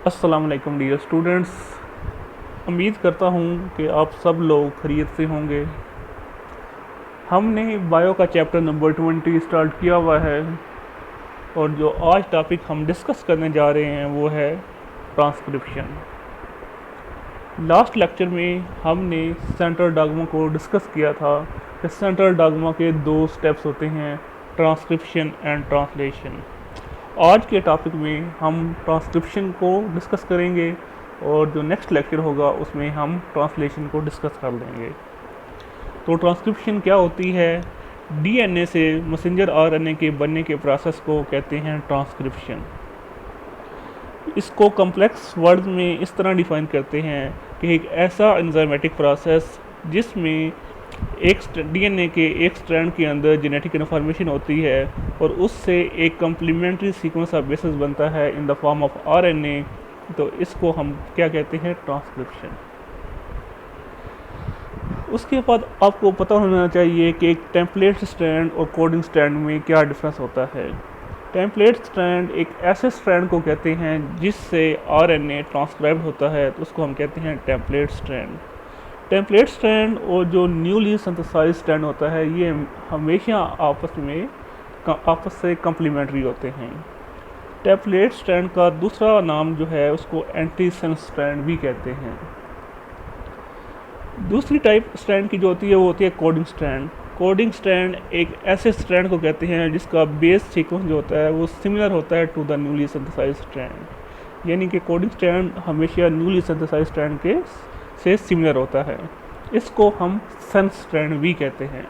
अस्सलाम वालेकुम dear students. उम्मीद करता हूँ कि आप सब लोग खैरियत से होंगे। हमने बायो का चैप्टर नंबर 20 स्टार्ट किया हुआ है और जो आज टॉपिक हम डिस्कस करने जा रहे हैं वो है ट्रांसक्रिप्शन। लास्ट लेक्चर में हमने सेंट्रल डॉग्मा को डिस्कस किया था कि सेंट्रल डॉग्मा के दो स्टेप्स होते हैं, ट्रांसक्रिप्शन एंड ट्रांसलेशन। आज के टॉपिक में हम ट्रांसक्रिप्शन को डिस्कस करेंगे और जो नेक्स्ट लेक्चर होगा उसमें हम ट्रांसलेशन को डिस्कस कर लेंगे। तो ट्रांसक्रिप्शन क्या होती है? डीएनए से मैसेंजर आरएनए के बनने के प्रोसेस को कहते हैं ट्रांसक्रिप्शन। इसको कॉम्प्लेक्स वर्ड्स में इस तरह डिफाइन करते हैं कि एक ऐसा एंजाइमेटिक प्रोसेस जिसमें एक डीएनए के एक स्ट्रैंड के अंदर जेनेटिक इन्फॉर्मेशन होती है और उससे एक कम्प्लीमेंट्री सीक्वेंस ऑफ बेसिस बनता है in the form of RNA. तो इसको हम क्या कहते हैं? ट्रांसक्रिप्शन। उसके बाद आपको पता होना चाहिए कि एक टेम्पलेट स्ट्रैंड और कोडिंग स्ट्रैंड में क्या डिफरेंस होता है। टेम्पलेट स्ट्रैंड एक ऐसे स्ट्रैंड को कहते हैं जिससे आरएनए ट्रांसक्राइब होता है, तो उसको हम कहते हैं टेम्पलेट स्ट्रैंड। टेम्पलेट स्ट्रैंड और जो न्यूली सिंथेसाइज स्ट्रैंड होता है ये हमेशा आपस से कम्प्लीमेंट्री होते हैं। टेम्पलेट स्ट्रैंड का दूसरा नाम जो है उसको एंटीसेंस स्ट्रैंड भी कहते हैं। दूसरी टाइप स्ट्रैंड की जो होती है वो होती है कोडिंग स्ट्रैंड। कोडिंग स्ट्रैंड एक ऐसे स्ट्रैंड को कहते हैं जिसका बेस सीक्वेंस जो होता है वो सिमिलर होता है to the newly synthesise strand, यानी कि कोडिंग स्ट्रैंड हमेशा न्यूली सिंथेसाइज स्ट्रैंड के से सिमिलर होता है। इसको हम सेंस स्ट्रैंड भी कहते हैं।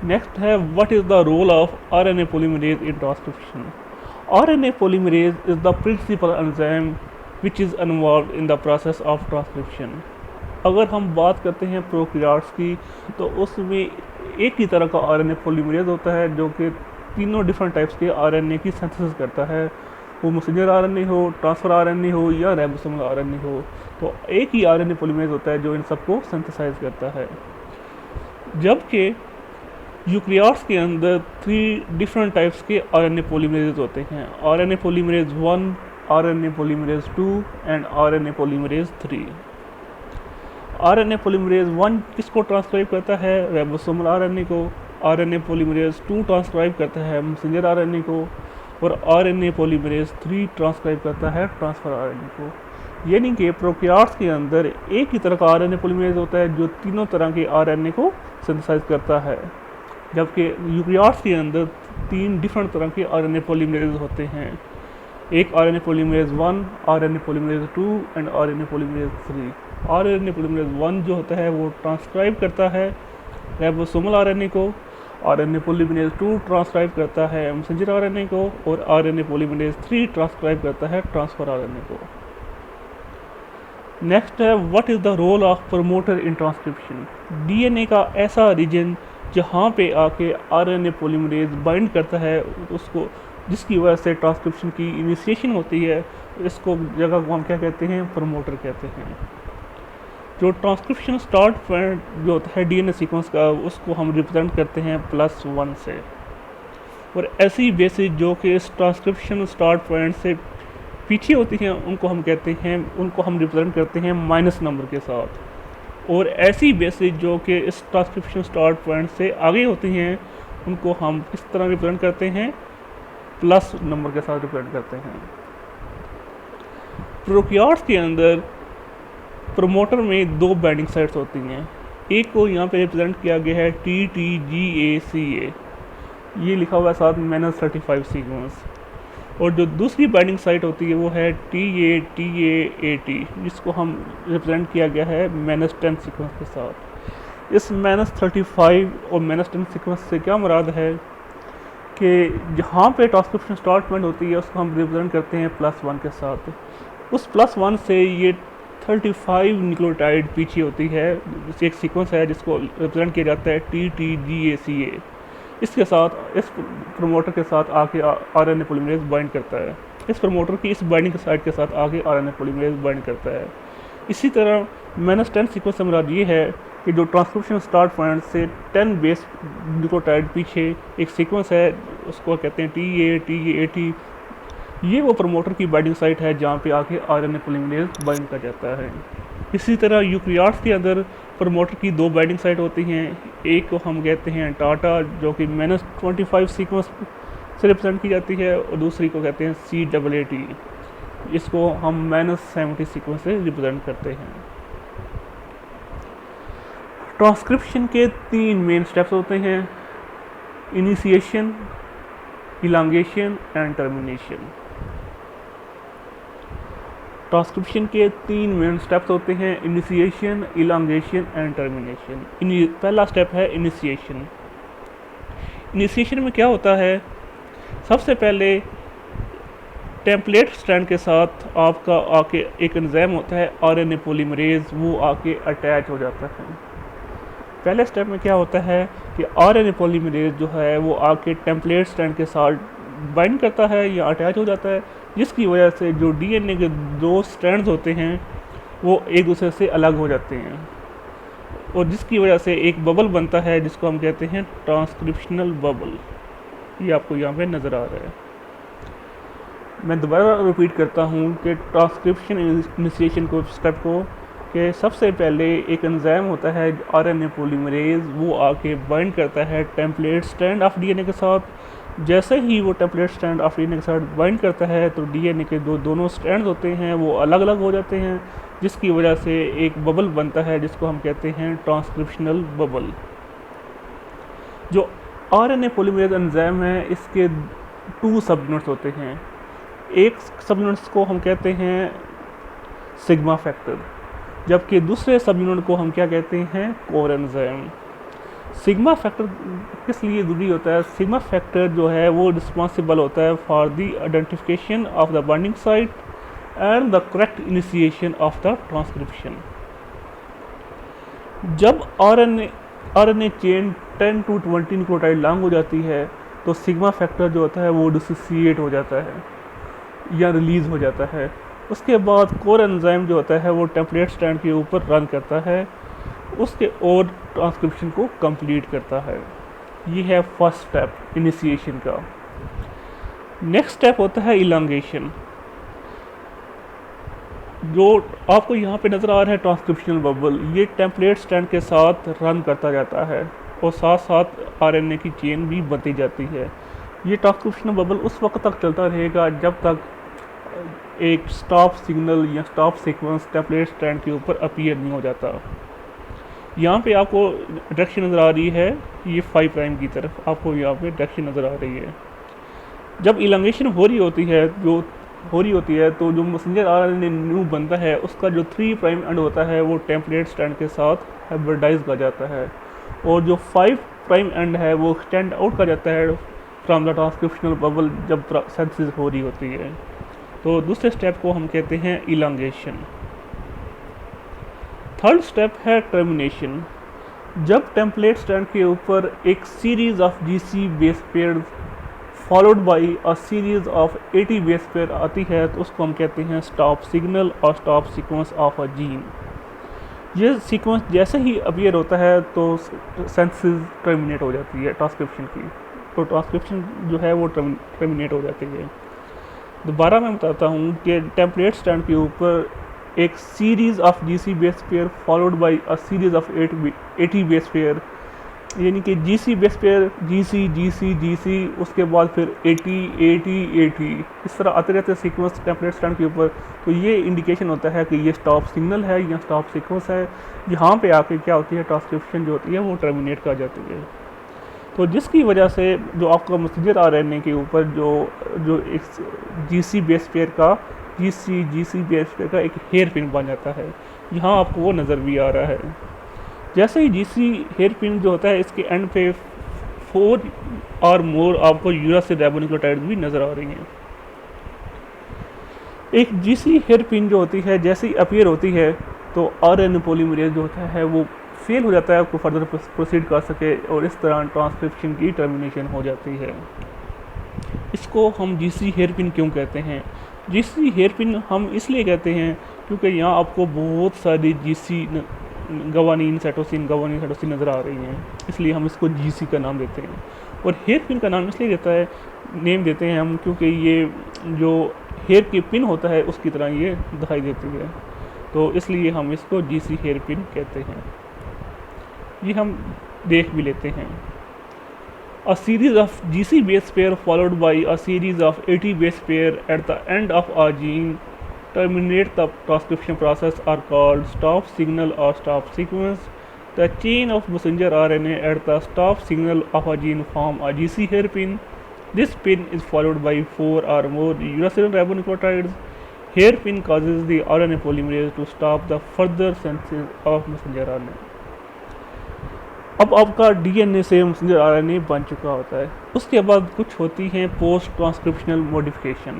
नेक्स्ट है what is the role of RNA polymerase in transcription. RNA polymerase is the principal enzyme which is involve in the process of transcription. अगर हम बात करते हैं प्रोकैरियोट्स की तो उसमें एक ही तरह का आरएनए पॉलीमरेज होता है जो कि तीनों डिफरेंट टाइप्स के आरएनए की सिंथेसिस करता है, वो मैसेंजर आरएनए हो, ट्रांसफर आरएनए हो या राइबोसोमल आरएनए हो। तो एक ही आरएनए पॉलीमरेज होता है जो इन सबको सिंथेसाइज करता है। जबकि यूकैरियोट्स के अंदर 3 डिफरेंट टाइप्स के आरएनए पॉलीमरेज होते हैं, RNA polymerase 1, RNA polymerase 2 and RNA polymerase 3। RNA polymerase 1 किसको ट्रांसक्राइब करता है? राइबोसोमल आरएनए को। आरएनए पॉलीमरेज 2 ट्रांसक्राइब करता है मैसेंजर आरएनए को और आरएनए पॉलीमरेज 3 ट्रांसक्राइब करता है ट्रांसफर आरएनए को। यानी कि प्रोकैरियोट्स के अंदर एक ही तरह का आरएनए पॉलीमरेज होता है जो तीनों तरह के आरएनए को सिंथेसाइज करता है, जबकि यूकैरियोट्स के अंदर 3 डिफरेंट तरह के आरएनए पॉलीमरेज होते हैं, एक RNA polymerase 1, RNA polymerase 2 and RNA polymerase 3। RNA polymerase 1 जो होता है वो ट्रांसक्राइब करता है राइबोसोमल आरएनए को, आरएनए पॉलीमरेज 2 ट्रांसक्राइब करता है मैसेंजर आरएनए को और आरएनए पॉलीमरेज 3 ट्रांसक्राइब करता है ट्रांसफर आरएनए को। नेक्स्ट है what is the role of promoter in transcription. DNA का ऐसा रीजन जहाँ पे आके आरएनए पॉलीमरेज बाइंड करता है उसको, जिसकी वजह से ट्रांसक्रिप्शन की इनिशिएशन होती है, इसको जगह को हम क्या कहते हैं? प्रमोटर कहते हैं। जो ट्रांसक्रिप्शन स्टार्ट पॉइंट जो होता है डीएनए सीक्वेंस का उसको हम रिप्रेजेंट करते हैं +1 से, और ऐसी बेसिस जो कि इस ट्रांसक्रिप्शन स्टार्ट पॉइंट से पीछे होती हैं उनको हम कहते हैं, उनको हम रिप्रेजेंट करते हैं माइनस नंबर के साथ, और ऐसी बेसिस जो कि इस ट्रांसक्रिप्शन स्टार्ट पॉइंट से आगे होती हैं उनको हम किस तरह रिप्रेजेंट करते हैं? प्लस नंबर के साथ रिप्रेजेंट करते हैं। प्रोकैरियोट्स के अंदर प्रमोटर में 2 बाइंडिंग साइट्स होती हैं, एक को यहाँ पे रिप्रेजेंट किया गया है TTGACA, ये लिखा हुआ है साथ में -35 सीक्वेंस, और जो दूसरी बाइंडिंग साइट होती है वो है TATAAT, जिसको हम रिप्रेजेंट किया गया है -10 सीक्वेंस के साथ। इस -35 और -10 सीक्वेंस से क्या मुराद है कि जहाँ पे ट्रांसक्रिप्शन स्टार्ट पॉइंट होती है उसको हम रिप्रेजेंट करते हैं +1 के साथ। उस +1 से ये 35 न्यूक्लियोटाइड पीछे होती है, एक सीक्वेंस है जिसको रिप्रेजेंट किया जाता है TTGACA। इसके साथ इस प्रमोटर के साथ आके आरएनए पॉलीमरेज बाइंड करता है, इस प्रमोटर की इस बाइंडिंग साइट के साथ आगे आरएनए पॉलीमरेज बाइंड करता है। इसी तरह -10 सीक्वेंस से मुराद ये है कि जो ट्रांसक्रिप्शन स्टार्ट पॉइंट से 10 बेस न्यूक्लियोटाइड पीछे एक सीक्वेंस है उसको कहते हैं TATAT, ये वो प्रमोटर की बाइंडिंग साइट है जहाँ पे आके आरएनए पॉलीमरेज बाइंड कर जाता है। इसी तरह यूकैरियोट्स के अंदर प्रमोटर की दो बाइंडिंग साइट होती हैं। एक को हम कहते हैं टाटा, जो कि -25 सीक्वेंस से रिप्रेजेंट की जाती है, और दूसरी को कहते हैं CAAT, इसको हम -70 सीक्वेंस से रिप्रेजेंट करते हैं। ट्रांसक्रिप्शन के 3 मेन स्टेप्स होते हैं: initiation, elongation and termination. Transcription के 3 मेन स्टेप्स होते हैं: इनिशिएशन, इलांगेशन एंड टर्मिनेशन। पहला स्टेप है इनिशिएशन। इनिशिएशन में क्या होता है? सबसे पहले टेम्पलेट स्ट्रैंड के साथ आपका आके एक एंजाइम होता है आरएनए पॉलीमरेज, वो आके अटैच हो जाता है। पहले स्टेप में क्या होता है कि आरएनए पॉलीमरेज जो है वो आके टेम्पलेट स्ट्रैंड के साथ बाइंड करता है या अटैच हो जाता है, जिसकी वजह से जो डीएनए के 2 स्ट्रैंड्स होते हैं वो एक दूसरे से अलग हो जाते हैं, और जिसकी वजह से एक बबल बनता है जिसको हम कहते हैं ट्रांसक्रिप्शनल बबल। ये आपको यहाँ पे नज़र आ रहा है। मैं दोबारा रिपीट करता हूँ कि ट्रांसक्रिप्शन इनिशिएशन को स्टेप को कि सबसे पहले एक एंजाइम होता है आरएनए पॉलीमरेज, वो आके बाइंड करता है टेम्पलेट स्ट्रैंड ऑफ डीएनए के साथ। जैसे ही वो टेम्पलेट स्ट्रैंड ऑफ डीएनए के साथ बाइंड करता है तो डीएनए के दोनों स्ट्रैंड्स होते हैं वो अलग अलग हो जाते हैं, जिसकी वजह से एक बबल बनता है जिसको हम कहते हैं ट्रांसक्रिप्शनल बबल। जो आरएनए पॉलीमरेज एंजाइम है इसके 2 सब यूनिट्स होते हैं। एक सब यूनिट्स को हम कहते हैं सिग्मा फैक्टर, जबकि दूसरे सब यूनिट को हम क्या कहते हैं? Core enzyme. सिग्मा फैक्टर किस लिए ज़रूरी होता है? सिग्मा फैक्टर जो है वो रिस्पॉन्सिबल होता है for the identification of the binding site and the correct initiation of the transcription. जब RNA chain 10 to 20 nucleotide long हो जाती है तो सिग्मा फैक्टर जो होता है वो डिसोसिएट हो जाता है या रिलीज़ हो जाता है। उसके बाद कोर एंजाइम जो होता है वो टेम्पलेट स्ट्रैंड के ऊपर रन करता है, उसके और ट्रांसक्रिप्शन को कंप्लीट करता है। ये है फर्स्ट स्टेप इनिशिएशन का। नेक्स्ट स्टेप होता है इलांगेशन। जो आपको यहाँ पे नज़र आ रहा है ट्रांसक्रिप्शनल बबल, ये टेम्पलेट स्ट्रैंड के साथ रन करता जाता है और साथ साथ आरएनए की चेन भी बनती जाती है। ये ट्रांसक्रिप्शनल बबल उस वक्त तक चलता रहेगा जब तक एक स्टॉप सिग्नल या स्टॉप सीक्वेंस टेम्पलेट स्ट्रैंड के ऊपर अपीयर नहीं हो जाता। यहाँ पे आपको डायरेक्शन नज़र आ रही है, ये 5 प्राइम की तरफ आपको यहाँ पे डायरेक्शन नज़र आ रही है। जब इलांगेशन हो रही होती है तो जो मैसेंजर आरएनए न्यू बनता है उसका जो 3 प्राइम एंड होता है वो टेम्पलेट स्ट्रैंड के साथ हाइब्रिडाइज कर जाता है, और जो 5 प्राइम एंड है वो एक्सटेंड आउट कर जाता है फ्रॉम द ट्रांसक्रिप्शनल बबल जब सिंथेसिस हो रही होती है। तो दूसरे स्टेप को हम कहते हैं इलांगेशन। थर्ड स्टेप है टर्मिनेशन। जब टेम्पलेट स्ट्रैंड के ऊपर एक series of GC base pair followed by a series of eighty base pair आती है तो उसको हम कहते हैं स्टॉप सिग्नल और stop sequence of a gene. ये सीक्वेंस जैसे ही अपीयर होता है तो सिंथेसिस टर्मिनेट हो जाती है ट्रांसक्रिप्शन की, तो ट्रांसक्रिप्शन जो है वो टर्मिनेट हो जाती है। दोबारा मैं बताता हूँ कि टेम्पलेट स्ट्रैंड के ऊपर एक series of GC base pair followed by a series of eighty base pair, यानी कि GC base pair GC GC GC, उसके बाद फिर एटी एटी एटी, इस तरह आते रहते सीक्वेंस टेम्पलेट स्ट्रैंड के ऊपर। तो ये इंडिकेशन होता है कि ये स्टॉप सिग्नल है या स्टॉप सीक्वेंस है। यहाँ पे आके क्या होती है, ट्रांसक्रिप्शन जो होती है वो टर्मिनेट कर जाती है। तो जिसकी वजह से जो आपका मैसेंजर आरएनए के ऊपर जो एक जीसी बेस पेयर का जीसी बेस पेयर का एक हेयर पिन बन जाता है। यहाँ आपको वो नज़र भी आ रहा है। जैसे ही जीसी हेयर पिन जो होता है इसके एंड पे 4 और मोर आपको यूरासिल राइबोन्यूक्लियोटाइड्स भी नज़र आ रही हैं। एक जीसी हेयर पिन जो होती है जैसे ही अपीयर होती है तो आरएनए पॉलीमरेज जो होता है वो फेल हो जाता है आपको फर्दर प्रोसीड कर सके, और इस तरह ट्रांसक्रिप्शन की टर्मिनेशन हो जाती है। इसको हम जीसी हेयर पिन क्यों कहते हैं? जीसी हेयर पिन हम इसलिए कहते हैं क्योंकि यहाँ आपको बहुत सारी जीसी गवानीन साइटोसिन नज़र आ रही हैं, इसलिए हम इसको जीसी का नाम देते हैं। और हेयर पिन का नाम इसलिए नेम देते हैं हम क्योंकि ये जो हेयर की पिन होता है उसकी तरह ये दिखाई देती है, तो इसलिए हम इसको जीसी हेयर पिन कहते हैं। ये हम देख भी लेते हैं। A series of GC base pair followed by a series of AT base pair at the end of a gene terminate the transcription process are called stop signal or stop sequence. The chain of messenger RNA at the stop signal of a gene form a GC hairpin. This pin is followed by 4 or more uracil ribonucleotides. Hairpin causes the RNA polymerase to stop the further synthesis of messenger RNA. अब आपका DNA से messenger RNA बन चुका होता है, उसके बाद कुछ होती हैं पोस्ट ट्रांसक्रिप्शनल मॉडिफिकेशन।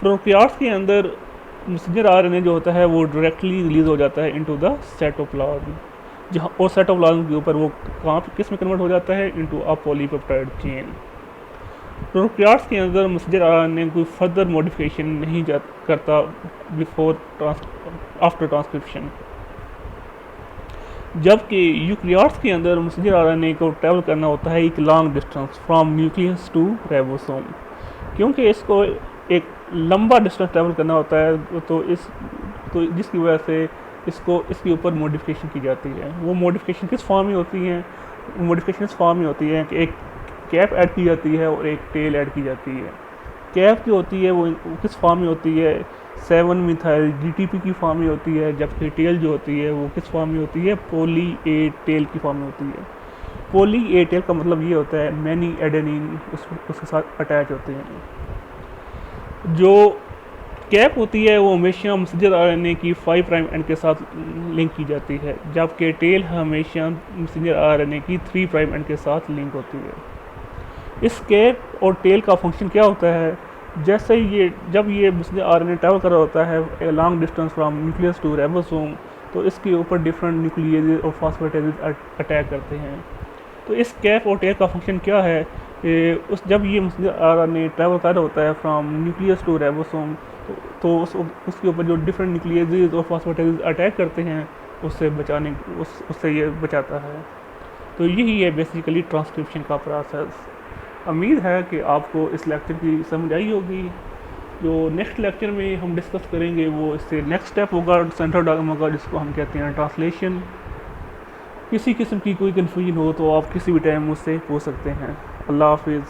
प्रोकैरियोट्स के अंदर मैसेंजर आरएनए जो होता है वो डायरेक्टली रिलीज हो जाता है इनटू द साइटोप्लाज्म, जहाँ और साइटोप्लाज्म के ऊपर वो किस में कन्वर्ट हो जाता है, into a polypeptide chain. Prokaryotes के अंदर मैसेंजर आरएनए कोई फर्दर मॉडिफिकेशन नहीं करता आफ्टर ट्रांसक्रिप्शन, जबकि यूकैरियोट्स के अंदर मैसेंजर आरएनए को ट्रैवल करना होता है एक long distance from nucleus to ribosome. क्योंकि इसको एक लंबा डिस्टेंस ट्रैवल करना होता है, तो जिसकी वजह से इसके ऊपर मॉडिफिकेशन की जाती है। वो मॉडिफिकेशन किस फॉर्म में होती हैं? मॉडिफिकेशन इस फॉर्म में होती है कि एक कैप ऐड की जाती है और एक टेल ऐड की जाती है। कैप जो होती है वो किस फॉर्म में होती है? 7 मिथाइल जीटीपी की फॉर्म में होती है, जबकि टेल जो होती है वो किस फॉर्म में होती है? पॉली ए टेल की फॉर्म में होती है। पॉली ए टेल का मतलब ये होता है मैनी एडेनिन उसके साथ अटैच होते हैं। जो कैप होती है वो हमेशा मैसेंजर आरएनए की 5 प्राइम एंड के साथ लिंक की जाती है, जबकि टेल हमेशा मैसेंजर आरएनए की 3 प्राइम एंड के साथ लिंक होती है। इस कैप और टेल का फंक्शन क्या होता है? जैसे जब ये मैसेंजर आरएनए ट्रैवल कर रहा होता है long distance from nucleus to ribosome, तो इसके ऊपर डिफरेंट न्यूक्लियेजेस और फॉस्फेटाइजेस अटैक करते हैं। तो इस कैप और टेल का फंक्शन क्या है? जब ये मैसेंजर आरएनए ट्रैवल कर रहा होता है फ्रॉम न्यूक्लियस टू राइबोसोम, तो उसके ऊपर जो डिफरेंट न्यूक्लियेजेस और फॉस्फेटाइजेस अटैक करते हैं उससे ये बचाता है। तो यही है बेसिकली ट्रांसक्रिप्शन का प्रोसेस। उम्मीद है कि आपको इस लेक्चर की समझ आई होगी। जो नेक्स्ट लेक्चर में हम डिस्कस करेंगे वो इससे नेक्स्ट स्टेप होगा, सेंट्रल डॉग्मा का, जिसको हम कहते हैं ट्रांसलेशन। किसी किस्म की कोई कन्फ्यूजन हो तो आप किसी भी टाइम मुझसे पूछ सकते हैं। अल्लाह हाफिज़।